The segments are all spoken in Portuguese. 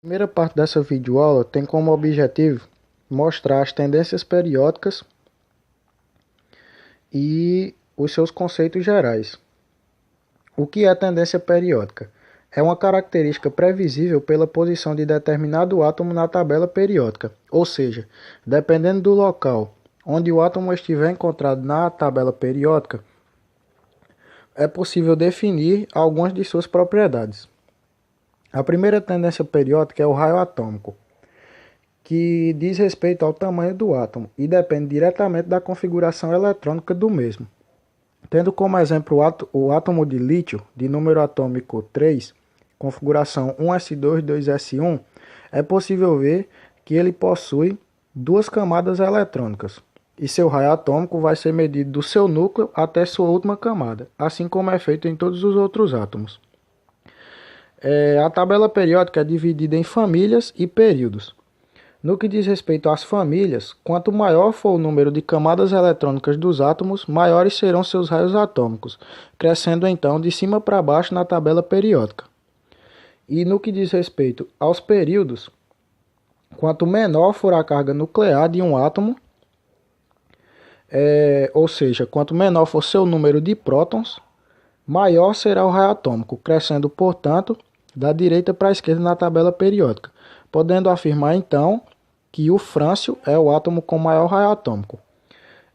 Primeira parte dessa videoaula tem como objetivo mostrar as tendências periódicas e os seus conceitos gerais. O que é tendência periódica? É uma característica previsível pela posição de determinado átomo na tabela periódica, ou seja, dependendo do local onde o átomo estiver encontrado na tabela periódica, é possível definir algumas de suas propriedades. A primeira tendência periódica é o raio atômico, que diz respeito ao tamanho do átomo e depende diretamente da configuração eletrônica do mesmo. Tendo como exemplo o átomo de lítio, de número atômico 3, configuração 1s2, 2s1, é possível ver que ele possui duas camadas eletrônicas, e seu raio atômico vai ser medido do seu núcleo até sua última camada, assim como é feito em todos os outros átomos. A tabela periódica é dividida em famílias e períodos. No que diz respeito às famílias, quanto maior for o número de camadas eletrônicas dos átomos, maiores serão seus raios atômicos, crescendo então de cima para baixo na tabela periódica. E no que diz respeito aos períodos, quanto menor for a carga nuclear de um átomo, ou seja, quanto menor for seu número de prótons, maior será o raio atômico, crescendo, portanto, da direita para a esquerda na tabela periódica, podendo afirmar então que o frâncio é o átomo com maior raio atômico.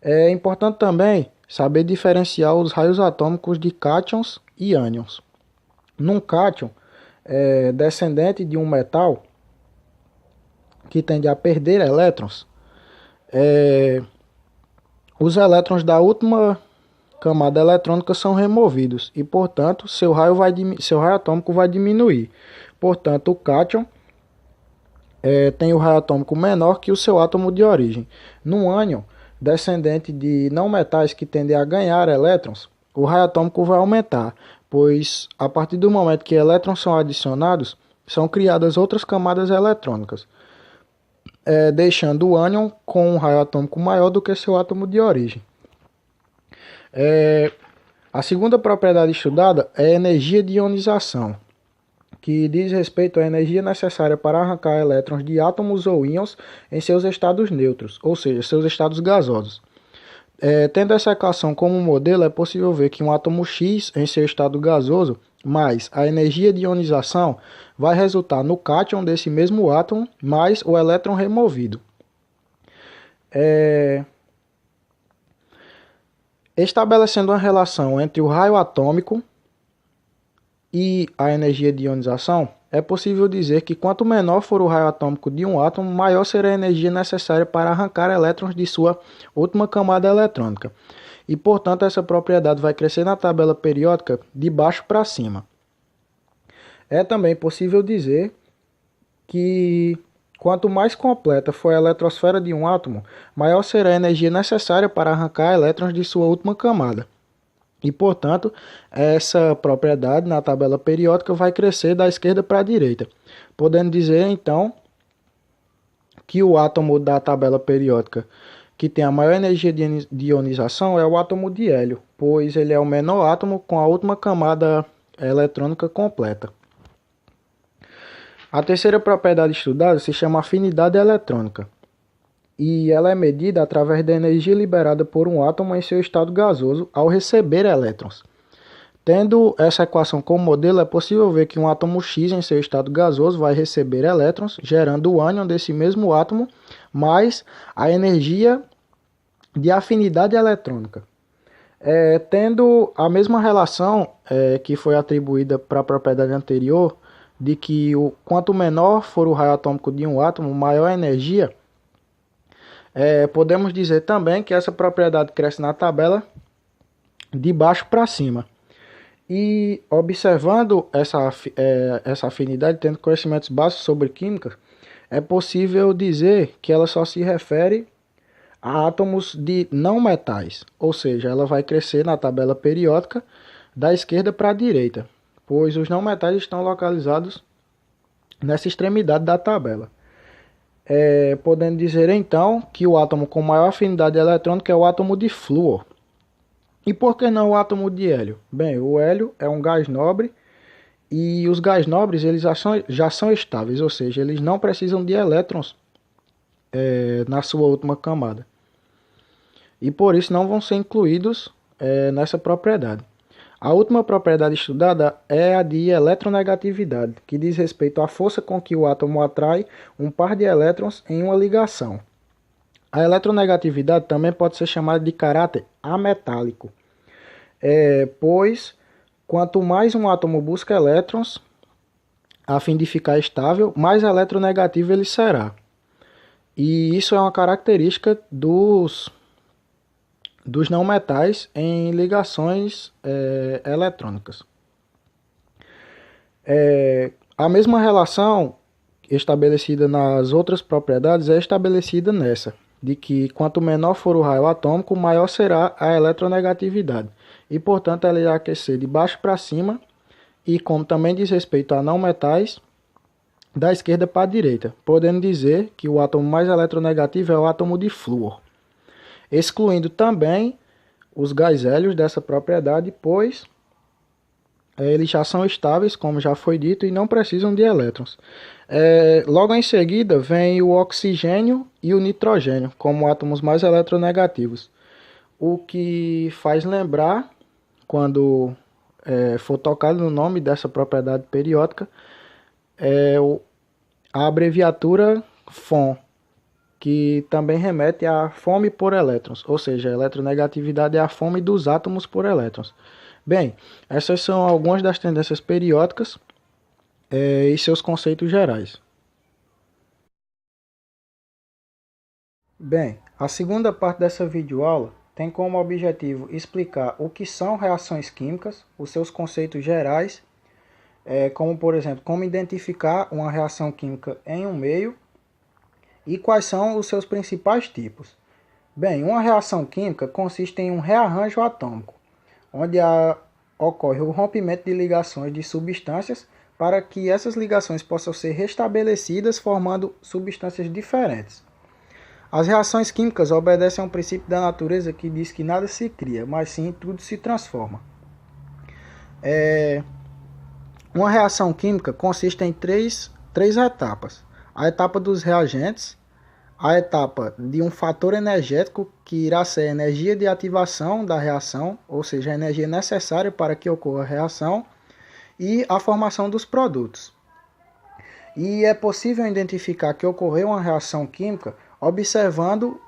É importante também saber diferenciar os raios atômicos de cátions e ânions. Num cátion, descendente de um metal que tende a perder elétrons, os elétrons da última camada eletrônica são removidos e, portanto, seu raio atômico vai diminuir. Portanto, o cátion tem o raio atômico menor que o seu átomo de origem. Num ânion, descendente de não metais que tendem a ganhar elétrons, o raio atômico vai aumentar, pois a partir do momento que elétrons são adicionados, são criadas outras camadas eletrônicas, deixando o ânion com um raio atômico maior do que seu átomo de origem. A segunda propriedade estudada é a energia de ionização, que diz respeito à energia necessária para arrancar elétrons de átomos ou íons em seus estados neutros, ou seja, seus estados gasosos. Tendo essa equação como modelo, é possível ver que um átomo X em seu estado gasoso, mais a energia de ionização, vai resultar no cátion desse mesmo átomo, mais o elétron removido. Estabelecendo uma relação entre o raio atômico e a energia de ionização, é possível dizer que quanto menor for o raio atômico de um átomo, maior será a energia necessária para arrancar elétrons de sua última camada eletrônica. E, portanto, essa propriedade vai crescer na tabela periódica de baixo para cima. É também possível dizer que quanto mais completa for a eletrosfera de um átomo, maior será a energia necessária para arrancar elétrons de sua última camada. E, portanto, essa propriedade na tabela periódica vai crescer da esquerda para a direita, podendo dizer, então, que o átomo da tabela periódica que tem a maior energia de ionização é o átomo de hélio, pois ele é o menor átomo com a última camada eletrônica completa. A terceira propriedade estudada se chama afinidade eletrônica, e ela é medida através da energia liberada por um átomo em seu estado gasoso ao receber elétrons. Tendo essa equação como modelo, é possível ver que um átomo X em seu estado gasoso vai receber elétrons, gerando o ânion desse mesmo átomo, mais a energia de afinidade eletrônica. Tendo a mesma relação que foi atribuída para a propriedade anterior, de que quanto menor for o raio atômico de um átomo, maior a energia, podemos dizer também que essa propriedade cresce na tabela de baixo para cima. E observando essa afinidade, tendo conhecimentos básicos sobre química, é possível dizer que ela só se refere a átomos de não metais, ou seja, ela vai crescer na tabela periódica da esquerda para a direita, pois os não metais estão localizados nessa extremidade da tabela. Podendo dizer então que o átomo com maior afinidade eletrônica é o átomo de flúor. E por que não o átomo de hélio? Bem, o hélio é um gás nobre E os gás nobres eles já são estáveis, ou seja, eles não precisam de elétrons na sua última camada. E por isso não vão ser incluídos nessa propriedade. A última propriedade estudada é a de eletronegatividade, que diz respeito à força com que o átomo atrai um par de elétrons em uma ligação. A eletronegatividade também pode ser chamada de caráter ametálico, pois quanto mais um átomo busca elétrons, a fim de ficar estável, mais eletronegativo ele será. E isso é uma característica dos não metais em ligações eletrônicas. A mesma relação estabelecida nas outras propriedades é estabelecida nessa, de que quanto menor for o raio atômico, maior será a eletronegatividade. E, portanto, ela irá aquecer de baixo para cima, e como também diz respeito a não metais, da esquerda para a direita, podendo dizer que o átomo mais eletronegativo é o átomo de flúor, excluindo também os gás hélios dessa propriedade, pois eles já são estáveis, como já foi dito, e não precisam de elétrons. Logo em seguida vem o oxigênio e o nitrogênio como átomos mais eletronegativos, o que faz lembrar, quando for tocado no nome dessa propriedade periódica, a abreviatura FON, que também remete à fome por elétrons, ou seja, a eletronegatividade é a fome dos átomos por elétrons. Bem, essas são algumas das tendências periódicas e seus conceitos gerais. Bem, a segunda parte dessa videoaula tem como objetivo explicar o que são reações químicas, os seus conceitos gerais, como por exemplo, como identificar uma reação química em um meio e quais são os seus principais tipos. Bem, uma reação química consiste em um rearranjo atômico, onde ocorre o rompimento de ligações de substâncias para que essas ligações possam ser restabelecidas formando substâncias diferentes. As reações químicas obedecem a um princípio da natureza que diz que nada se cria, mas sim tudo se transforma. Uma reação química consiste em três etapas. A etapa dos reagentes, a etapa de um fator energético, que irá ser a energia de ativação da reação, ou seja, a energia necessária para que ocorra a reação, e a formação dos produtos. E é possível identificar que ocorreu uma reação química observando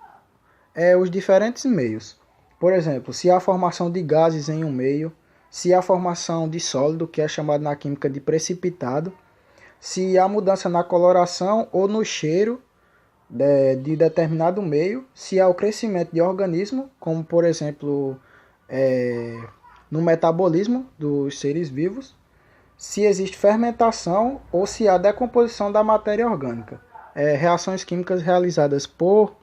os diferentes meios. Por exemplo, se há formação de gases em um meio, se há formação de sólido, que é chamado na química de precipitado, se há mudança na coloração ou no cheiro de determinado meio, se há o crescimento de organismo, como por exemplo no metabolismo dos seres vivos, se existe fermentação ou se há decomposição da matéria orgânica. Reações químicas realizadas por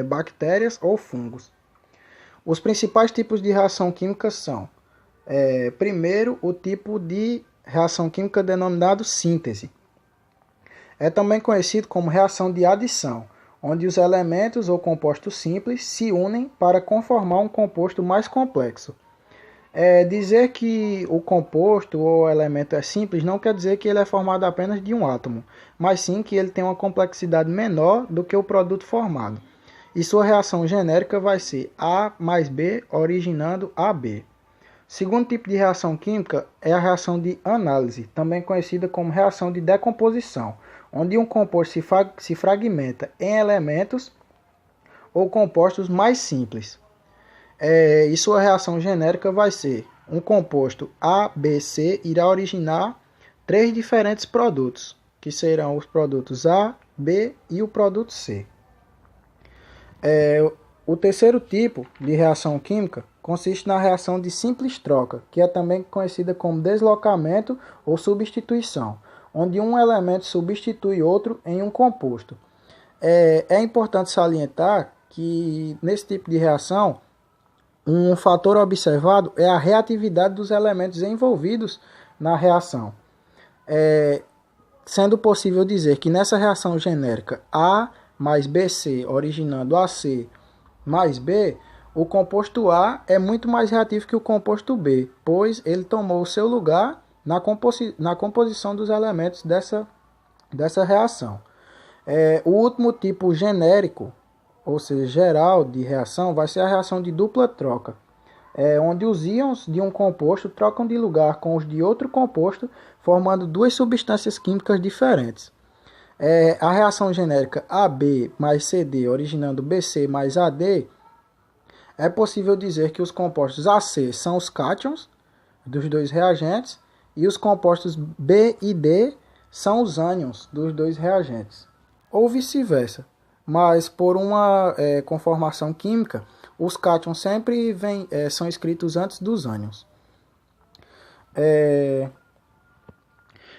bactérias ou fungos. Os principais tipos de reação química são, primeiro, o tipo de reação química denominado síntese. É também conhecido como reação de adição, onde os elementos ou compostos simples se unem para conformar um composto mais complexo. Dizer que o composto ou elemento é simples não quer dizer que ele é formado apenas de um átomo, mas sim que ele tem uma complexidade menor do que o produto formado. E sua reação genérica vai ser A mais B originando AB. Segundo tipo de reação química é a reação de análise, também conhecida como reação de decomposição, onde um composto se fragmenta em elementos ou compostos mais simples. E sua reação genérica vai ser um composto A, B, C irá originar 3 diferentes produtos, que serão os produtos A, B e o produto C. O terceiro tipo de reação química consiste na reação de simples troca, que é também conhecida como deslocamento ou substituição, onde um elemento substitui outro em um composto. É importante salientar que nesse tipo de reação, um fator observado é a reatividade dos elementos envolvidos na reação. Sendo possível dizer que nessa reação genérica A mais BC originando AC mais B, o composto A é muito mais reativo que o composto B, pois ele tomou o seu lugar na composição dos elementos dessa reação. O último tipo genérico, ou seja, geral de reação, vai ser a reação de dupla troca, onde os íons de um composto trocam de lugar com os de outro composto, formando duas substâncias químicas diferentes. A reação genérica AB mais CD, originando BC mais AD, é possível dizer que os compostos AC são os cátions dos dois reagentes e os compostos B e D são os ânions dos dois reagentes, ou vice-versa. Mas por uma conformação química, os cátions sempre são escritos antes dos ânions.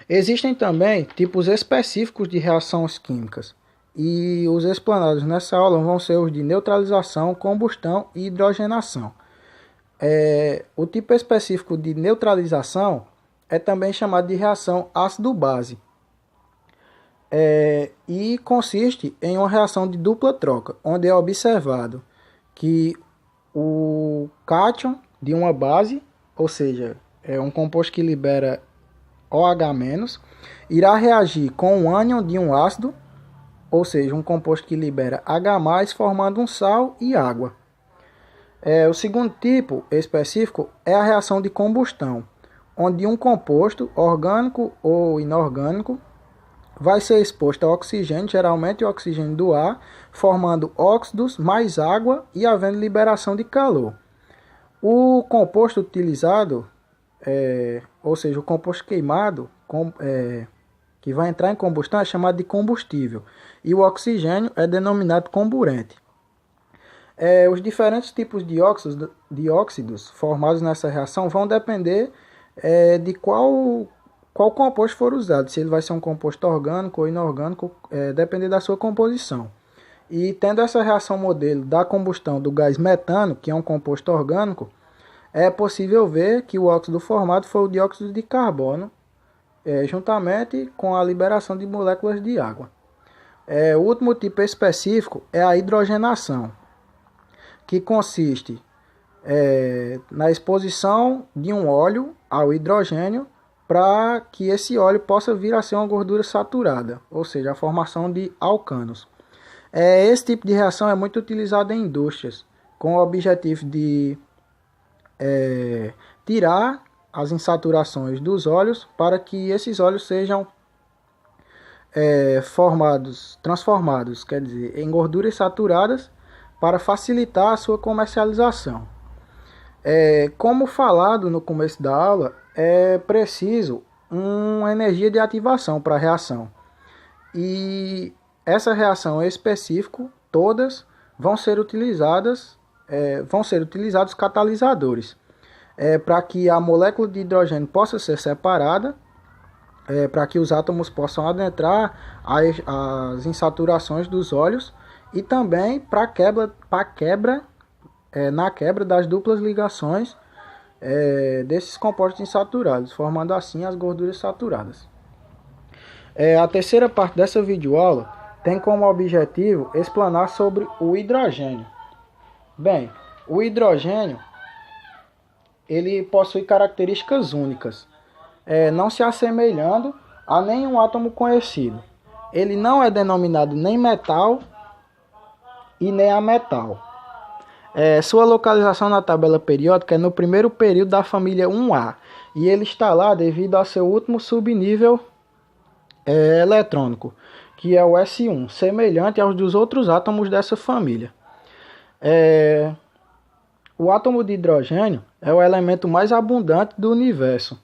Existem também tipos específicos de reações químicas, e os explanados nessa aula vão ser os de neutralização, combustão e hidrogenação. O tipo específico de neutralização é também chamado de reação ácido-base, e consiste em uma reação de dupla troca, onde é observado que o cátion de uma base, ou seja, é um composto que libera OH-, irá reagir com o ânion de um ácido, ou seja, um composto que libera H+, formando um sal e água. O segundo tipo específico é a reação de combustão, onde um composto, orgânico ou inorgânico, vai ser exposto a oxigênio, geralmente o oxigênio do ar, formando óxidos mais água e havendo liberação de calor. O composto utilizado, ou seja, o composto queimado, que vai entrar em combustão, é chamado de combustível, e o oxigênio é denominado comburente. Os diferentes tipos de óxidos formados nessa reação vão depender de qual composto for usado, se ele vai ser um composto orgânico ou inorgânico, depender da sua composição. E tendo essa reação modelo da combustão do gás metano, que é um composto orgânico, é possível ver que o óxido formado foi o dióxido de carbono, juntamente com a liberação de moléculas de água. O último tipo específico é a hidrogenação, que consiste na exposição de um óleo ao hidrogênio para que esse óleo possa vir a ser uma gordura saturada, ou seja, a formação de alcanos. Esse tipo de reação é muito utilizado em indústrias, com o objetivo de tirar as insaturações dos óleos para que esses óleos sejam transformados, quer dizer, em gorduras saturadas para facilitar a sua comercialização. Como falado no começo da aula, é preciso uma energia de ativação para a reação. E essa reação em específico, todas vão ser utilizados catalisadores, para que a molécula de hidrogênio possa ser separada, para que os átomos possam adentrar as insaturações dos óleos, e também na quebra das duplas ligações desses compostos insaturados, formando assim as gorduras saturadas. A terceira parte dessa videoaula tem como objetivo explanar sobre o hidrogênio. Bem, o hidrogênio ele possui características únicas, não se assemelhando a nenhum átomo conhecido. Ele não é denominado nem metal e nem ametal. Sua localização na tabela periódica é no primeiro período da família 1A, e ele está lá devido ao seu último subnível eletrônico, que é o S1, semelhante aos dos outros átomos dessa família. O átomo de hidrogênio é o elemento mais abundante do universo,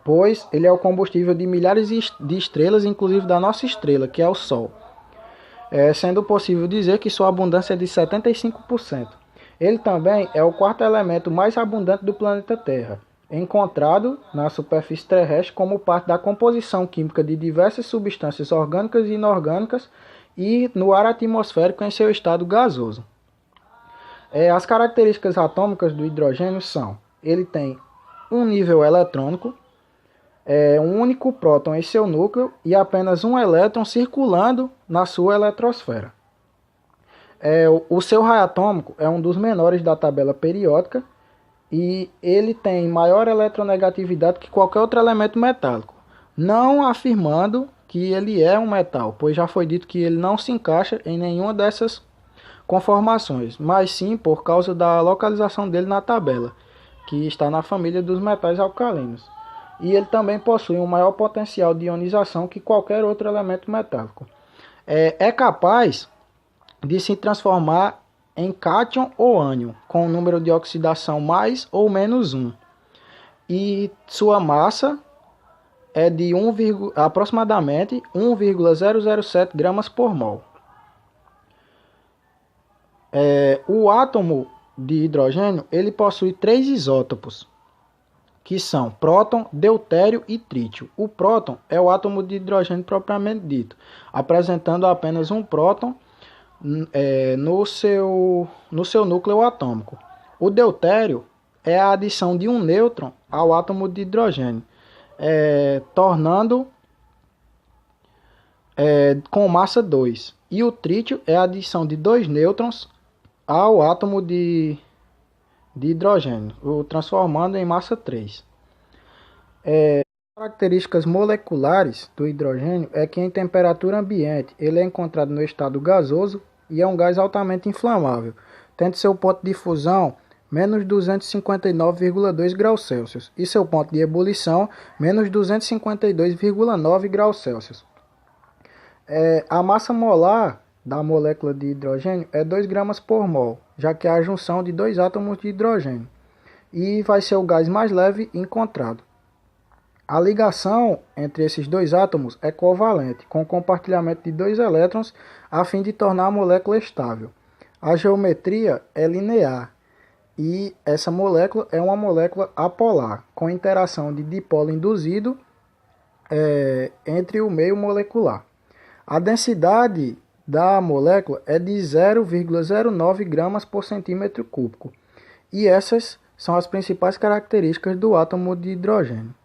pois ele é o combustível de milhares de estrelas, inclusive da nossa estrela, que é o Sol. Sendo possível dizer que sua abundância é de 75%. Ele também é o quarto elemento mais abundante do planeta Terra, encontrado na superfície terrestre como parte da composição química de diversas substâncias orgânicas e inorgânicas e no ar atmosférico em seu estado gasoso. As características atômicas do hidrogênio são: ele tem um nível eletrônico, um único próton em seu núcleo e apenas um elétron circulando na sua eletrosfera. O seu raio atômico é um dos menores da tabela periódica e ele tem maior eletronegatividade que qualquer outro elemento metálico, não afirmando que ele é um metal, pois já foi dito que ele não se encaixa em nenhuma dessas conformações, mas sim por causa da localização dele na tabela, que está na família dos metais alcalinos. E ele também possui um maior potencial de ionização que qualquer outro elemento metálico. É capaz de se transformar em cátion ou ânion, com um número de oxidação mais ou menos 1. E sua massa é de aproximadamente 1,007 gramas por mol. O átomo de hidrogênio ele possui 3 isótopos, que são próton, deutério e trítio. O próton é o átomo de hidrogênio propriamente dito, apresentando apenas um próton no seu núcleo atômico. O deutério é a adição de um nêutron ao átomo de hidrogênio, tornando com massa 2. E o trítio é a adição de 2 nêutrons ao átomo de hidrogênio, o transformando em massa 3. Características moleculares do hidrogênio é que em temperatura ambiente ele é encontrado no estado gasoso e é um gás altamente inflamável, tendo seu ponto de fusão menos 259,2 graus Celsius e seu ponto de ebulição menos 252,9 graus Celsius. A massa molar da molécula de hidrogênio é 2 gramas por mol, já que é a junção de 2 átomos de hidrogênio, e vai ser o gás mais leve encontrado. A ligação entre esses 2 átomos é covalente, com compartilhamento de 2 elétrons a fim de tornar a molécula estável. A geometria é linear e essa molécula é uma molécula apolar, com interação de dipolo induzido entre o meio molecular. A densidade da molécula é de 0,09 gramas por centímetro cúbico. E essas são as principais características do átomo de hidrogênio.